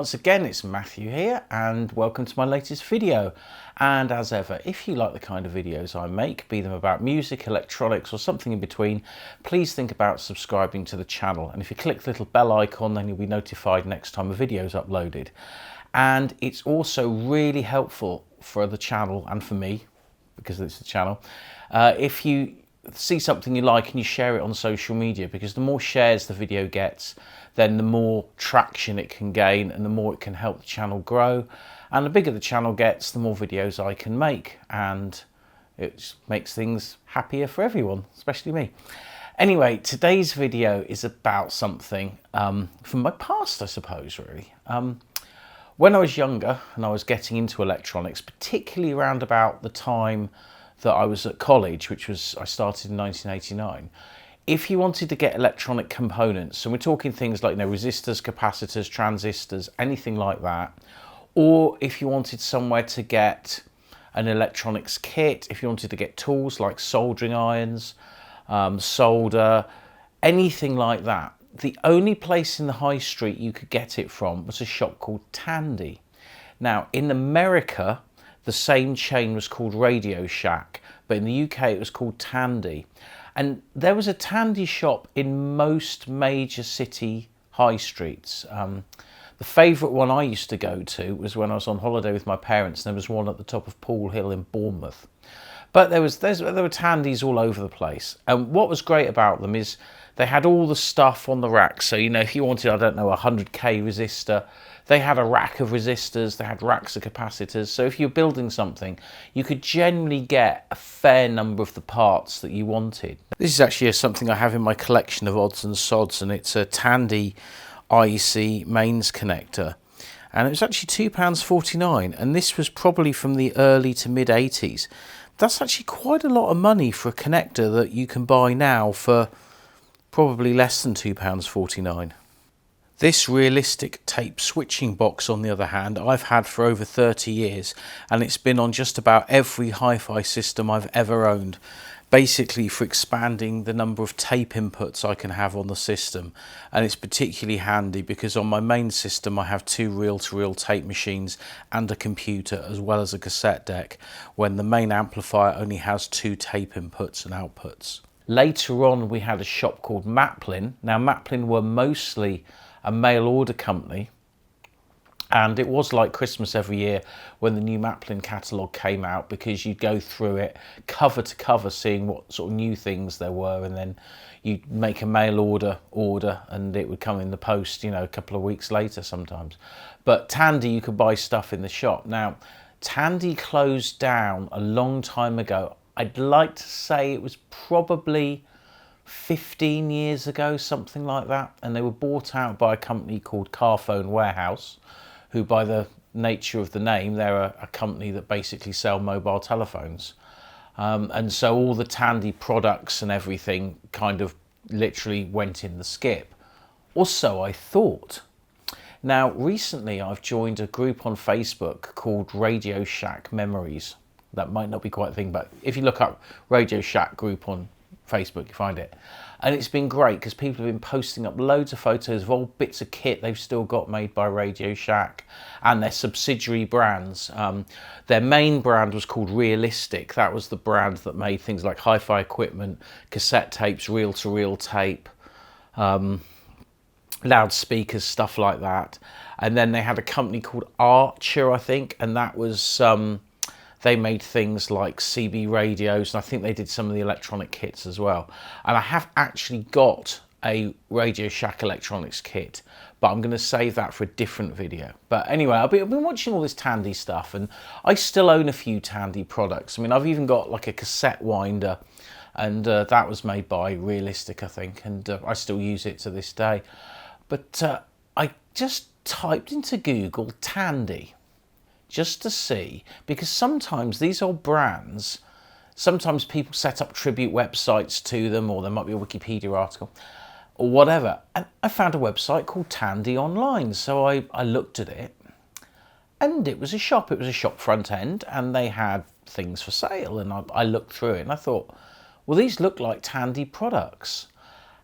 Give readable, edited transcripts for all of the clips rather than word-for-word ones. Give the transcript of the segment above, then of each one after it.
once again, it's Matthew here and welcome to my latest video. And as ever, if you like the kind of videos I make, be them about music, electronics or something in between, please think about subscribing to the channel. And if you click the little bell icon, then you'll be notified next time a video is uploaded. And it's also really helpful for the channel and for me, because it's the channel, if you see something you like and you share it on social media, because the more shares the video gets, then the more traction it can gain and the more it can help the channel grow. And the bigger the channel gets, the more videos I can make, and it makes things happier for everyone, especially me. Anyway, today's video is about something from my past, I suppose, really. When I was younger and I was getting into electronics, particularly around about the time that I was at college, which was, I started in 1989. If you wanted to get electronic components, so we're talking things like, resistors, capacitors, transistors, anything like that, or if you wanted somewhere to get an electronics kit, if you wanted to get tools like soldering irons, solder, anything like that, the only place in the high street you could get it from was a shop called Tandy. Now, in America, the same chain was called Radioshack, but in the UK it was called Tandy. And there was a Tandy shop in most major city high streets. The favourite one I used to go to was when I was on holiday with my parents, and there was one at the top of Pool Hill in Bournemouth. But there were Tandys all over the place. And what was great about them is they had all the stuff on the rack. So, if you wanted, I don't know, a 100k resistor, they had a rack of resistors, they had racks of capacitors. So if you're building something, you could generally get a fair number of the parts that you wanted. This is actually something I have in my collection of odds and sods, and it's a Tandy IC mains connector. And it was actually £2.49, and this was probably from the early to mid 80s. That's actually quite a lot of money for a connector that you can buy now for probably less than £2.49. This realistic tape switching box, on the other hand, I've had for over 30 years, and it's been on just about every hi-fi system I've ever owned, basically for expanding the number of tape inputs I can have on the system. And it's particularly handy because on my main system I have two reel-to-reel tape machines and a computer as well as a cassette deck, when the main amplifier only has two tape inputs and outputs. Later on we had a shop called Maplin. Now Maplin were mostly a mail order company, and it was like Christmas every year when the new Maplin catalogue came out, because you'd go through it cover to cover seeing what sort of new things there were, and then you'd make a mail order and it would come in the post, a couple of weeks later sometimes. But Tandy, you could buy stuff in the shop. Now Tandy closed down a long time ago. I'd like to say it was probably 15 years ago, something like that, and they were bought out by a company called Carphone Warehouse, who, by the nature of the name, they're a company that basically sell mobile telephones, and so all the Tandy products and everything kind of literally went in the skip, or so I thought. Now recently I've joined a group on Facebook called Radioshack Memories. That might not be quite a thing, but if you look up Radioshack group on Facebook, you find it. And it's been great because people have been posting up loads of photos of old bits of kit they've still got made by Radioshack and their subsidiary brands. Their main brand was called Realistic. That was the brand that made things like hi-fi equipment, cassette tapes, reel-to-reel tape, loudspeakers, stuff like that. And then they had a company called Archer, I think, and that was they made things like CB radios, and I think they did some of the electronic kits as well. And I have actually got a Radioshack electronics kit, but I'm going to save that for a different video. But anyway, I've been watching all this Tandy stuff, and I still own a few Tandy products. I mean, I've even got like a cassette winder, and that was made by Realistic, I think, and I still use it to this day. But I just typed into Google Tandy, just to see, because sometimes these old brands, sometimes people set up tribute websites to them, or there might be a Wikipedia article or whatever, and I found a website called Tandy Online. So I looked at it, and it was a shop front end, and they had things for sale, and I looked through it and I thought, well, these look like Tandy products.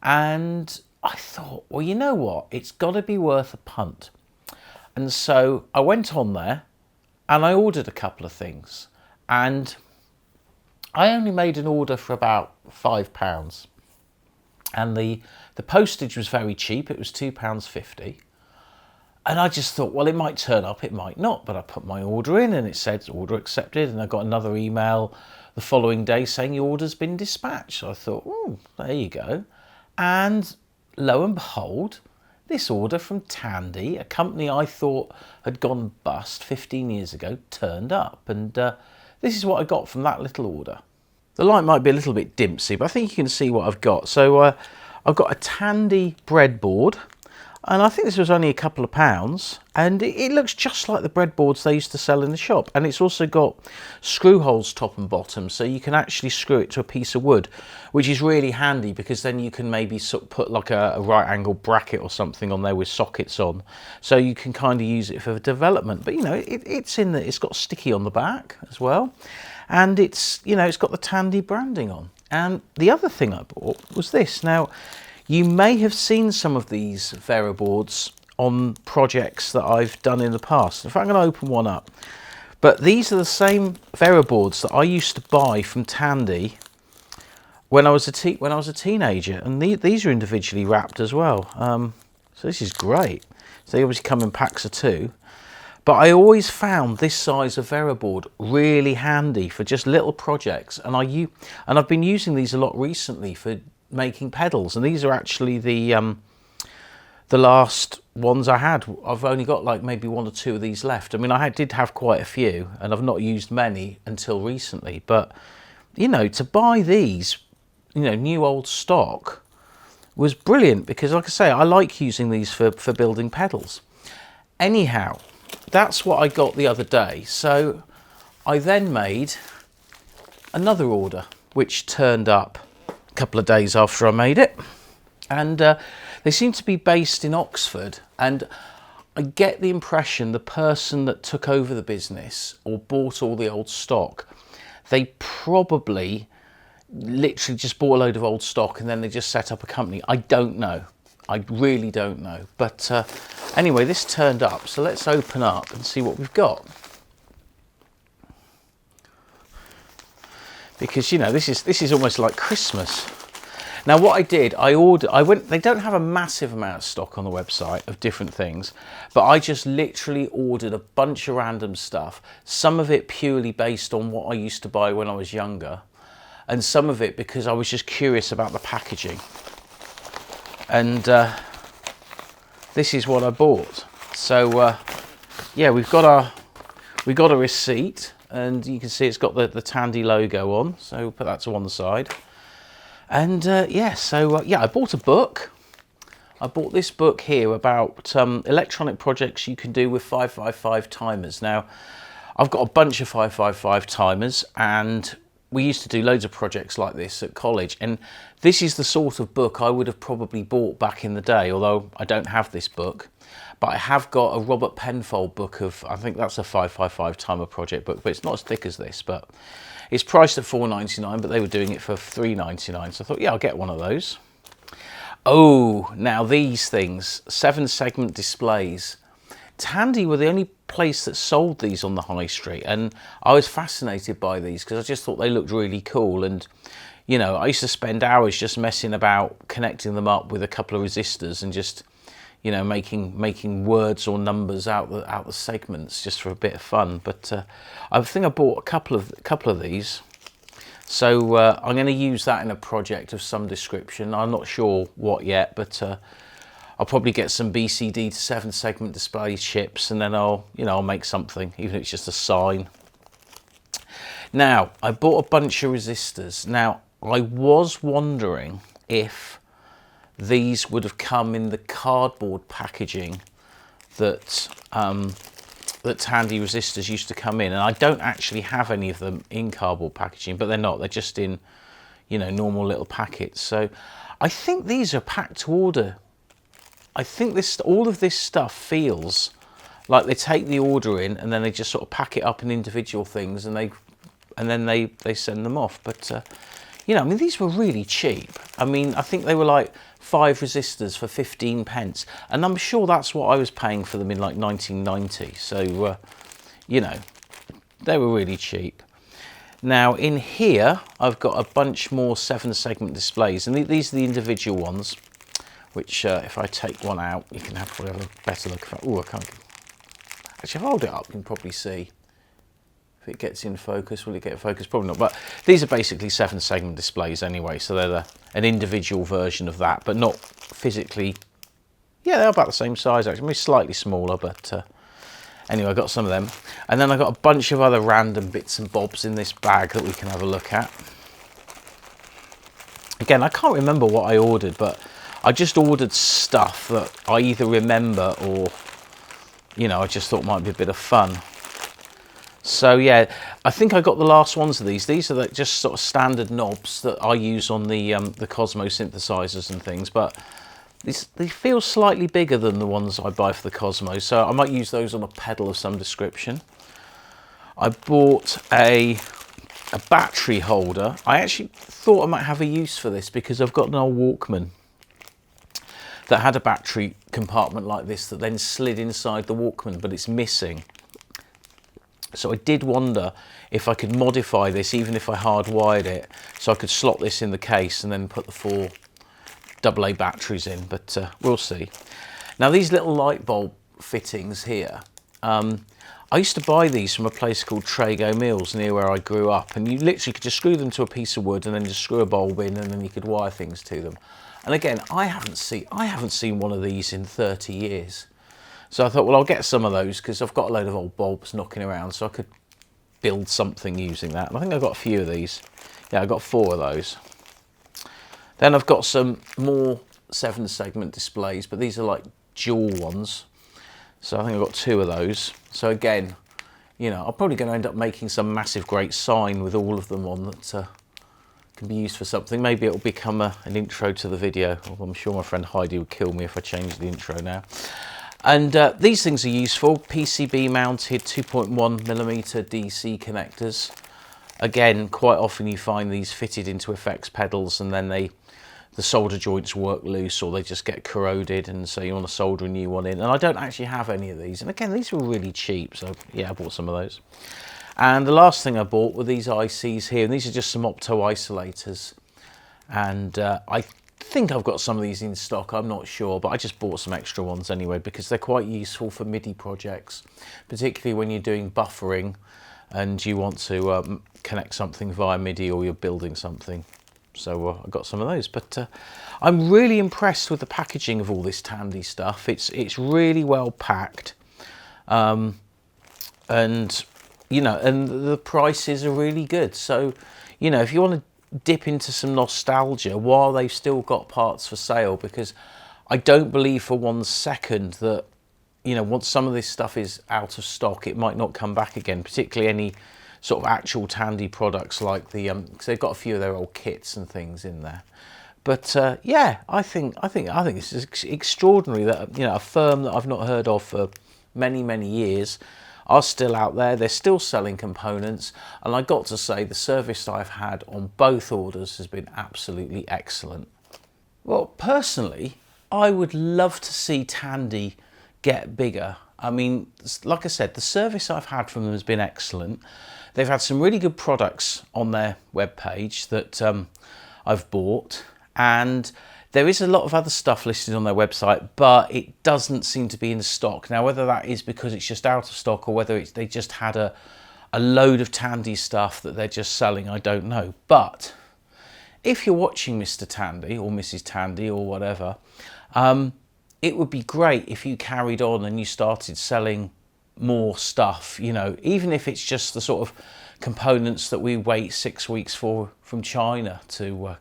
And I thought, well, you know what, it's got to be worth a punt. And so I went on there and I ordered a couple of things, and I only made an order for about £5, and the postage was very cheap. It was £2.50. And I just thought, well, it might turn up, it might not. But I put my order in and it said order accepted. And I got another email the following day saying your order's been dispatched. So I thought, oh, there you go. And lo and behold, this order from Tandy, a company I thought had gone bust 15 years ago, turned up. And this is what I got from that little order. The light might be a little bit dimpsy, but I think you can see what I've got. So I've got a Tandy breadboard. And I think this was only a couple of pounds, and it looks just like the breadboards they used to sell in the shop. And it's also got screw holes top and bottom, so you can actually screw it to a piece of wood, which is really handy because then you can maybe sort of put like a right angle bracket or something on there with sockets on, so you can kind of use it for development. But you know, it's in the, it's got sticky on the back as well, and it's, you know, it's got the Tandy branding on. And the other thing I bought was this. Now, you may have seen some of these Vera boards on projects that I've done in the past. In fact, I'm going to open one up. But these are the same Vera boards that I used to buy from Tandy when I was a teenager, and these are individually wrapped as well. So this is great. So they obviously come in packs of 2. But I always found this size of Vera board really handy for just little projects, and I've been using these a lot recently for making pedals, and these are actually the last ones I had. I've only got like maybe 1 or 2 of these left. I mean, I did have quite a few, and I've not used many until recently. But you know, to buy these, you know, new old stock was brilliant because, like I say, I like using these for building pedals. Anyhow, that's what I got the other day. So I then made another order, which turned up a couple of days after I made it, and they seem to be based in Oxford, and I get the impression the person that took over the business or bought all the old stock, they probably literally just bought a load of old stock and then they just set up a company. I don't know. I really don't know. But anyway, this turned up, so let's open up and see what we've got. Because, you know, this is almost like Christmas. Now, what I did, they don't have a massive amount of stock on the website of different things, but I just literally ordered a bunch of random stuff, some of it purely based on what I used to buy when I was younger, and some of it because I was just curious about the packaging. And this is what I bought. So, yeah, we've got a receipt, and you can see it's got the Tandy logo on, so we'll put that to one side. And yeah, so yeah, I bought a book. I bought this book here about electronic projects you can do with 555 timers. Now, I've got a bunch of 555 timers, and we used to do loads of projects like this at college, and this is the sort of book I would have probably bought back in the day, although I don't have this book. But I have got a Robert Penfold book of, I think that's a 555 timer project book, but it's not as thick as this, but it's priced at £4.99, but they were doing it for £3.99, so I thought, yeah, I'll get one of those. Oh, now these things, 7-segment displays. Tandy were the only place that sold these on the high street, and I was fascinated by these because I just thought they looked really cool. And you know, I used to spend hours just messing about connecting them up with a couple of resistors and just, you know, making words or numbers out the segments just for a bit of fun. But I think I bought a couple of these, so I'm going to use that in a project of some description. I'm not sure what yet, but I'll probably get some BCD to 7-segment display chips, and then I'll make something, even if it's just a sign. Now, I bought a bunch of resistors. Now, I was wondering if these would have come in the cardboard packaging that that Tandy resistors used to come in, and I don't actually have any of them in cardboard packaging, but they're not. They're just in, you know, normal little packets. So I think these are packed to order. I think all of this stuff feels like they take the order in and then they just sort of pack it up in individual things, and then they send them off. But You know, I mean, these were really cheap. I mean, I think they were like 5 resistors for 15 pence. And I'm sure that's what I was paying for them in like 1990. So, you know, they were really cheap. Now in here, I've got a bunch more 7-segment displays. And these are the individual ones, which if I take one out, you can have a better look. Oh, I can't. Actually, if I hold it up, you can probably see. If it gets in focus, will it get in focus? Probably not, but these are basically 7-segment displays anyway, so they're an individual version of that, but not physically. Yeah, they're about the same size actually, maybe slightly smaller, but anyway, I got some of them. And then I got a bunch of other random bits and bobs in this bag that we can have a look at. Again, I can't remember what I ordered, but I just ordered stuff that I either remember or, you know, I just thought might be a bit of fun. So yeah, I think I got the last ones of these. These are like just sort of standard knobs that I use on the Cosmo synthesizers and things, but they feel slightly bigger than the ones I buy for the Cosmo, so I might use those on a pedal of some description. I bought a battery holder. I actually thought I might have a use for this because I've got an old Walkman that had a battery compartment like this that then slid inside the Walkman, but it's missing. So I did wonder if I could modify this, even if I hardwired it, so I could slot this in the case and then put the 4 AA batteries in, but we'll see. Now these little light bulb fittings here, I used to buy these from a place called Trago Mills near where I grew up, and you literally could just screw them to a piece of wood and then just screw a bulb in, and then you could wire things to them. And again, I haven't seen one of these in 30 years. So I thought, well, I'll get some of those because I've got a load of old bulbs knocking around, so I could build something using that. And I think I've got a few of these. Yeah, I got 4 of those. Then I've got some more 7-segment displays, but these are like dual ones. So I think I've got 2 of those. So again, you know, I'm probably going to end up making some massive great sign with all of them on that can be used for something. Maybe it'll become an intro to the video. Well, I'm sure my friend Heidi would kill me if I changed the intro now. And these things are useful. PCB mounted 2.1mm DC connectors. Again, quite often you find these fitted into effects pedals and then the solder joints work loose or they just get corroded, and so you want to solder a new one in. And I don't actually have any of these. And again, these were really cheap, so yeah, I bought some of those. And the last thing I bought were these ICs here, and these are just some opto isolators. And I think I've got some of these in stock, I'm not sure, but I just bought some extra ones anyway because they're quite useful for MIDI projects, particularly when you're doing buffering and you want to connect something via MIDI or you're building something. So I got some of those, but I'm really impressed with the packaging of all this Tandy stuff. It's really well packed, and you know, and the prices are really good. So, you know, if you want to dip into some nostalgia while they've still got parts for sale, because I don't believe for 1 second that, you know, once some of this stuff is out of stock, it might not come back again, particularly any sort of actual Tandy products like the because they've got a few of their old kits and things in there. But yeah, I think this is extraordinary that, you know, a firm that I've not heard of for many years are still out there. They're still selling components, and I got to say the service I've had on both orders has been absolutely excellent. Well, personally, I would love to see Tandy get bigger. I mean, like I said, the service I've had from them has been excellent. They've had some really good products on their webpage that I've bought, and there is a lot of other stuff listed on their website, but it doesn't seem to be in stock. Now, whether that is because it's just out of stock or whether they just had a load of Tandy stuff that they're just selling, I don't know. But if you're watching Mr. Tandy or Mrs. Tandy or whatever, it would be great if you carried on and you started selling more stuff, you know, even if it's just the sort of components that we wait 6 weeks for from China to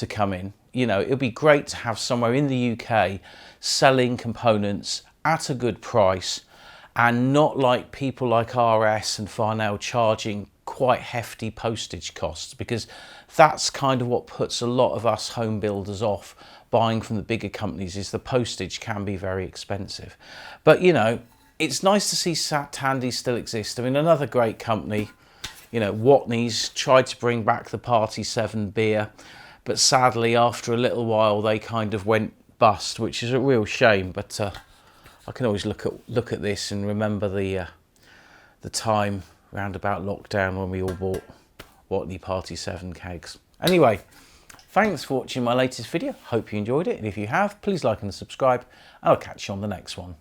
come in. You know, it'd be great to have somewhere in the UK selling components at a good price, and not like people like RS and Farnell charging quite hefty postage costs, because that's kind of what puts a lot of us home builders off buying from the bigger companies, is the postage can be very expensive. But, you know, it's nice to see Tandy still exist. I mean, another great company, You know, Watney's tried to bring back the Party 7 beer, but sadly after a little while they kind of went bust, which is a real shame. But I can always look at this and remember the time round about lockdown when we all bought Watney Party 7 kegs. Anyway, thanks for watching my latest video. Hope you enjoyed it, and if you have, please like and subscribe, and I'll catch you on the next one.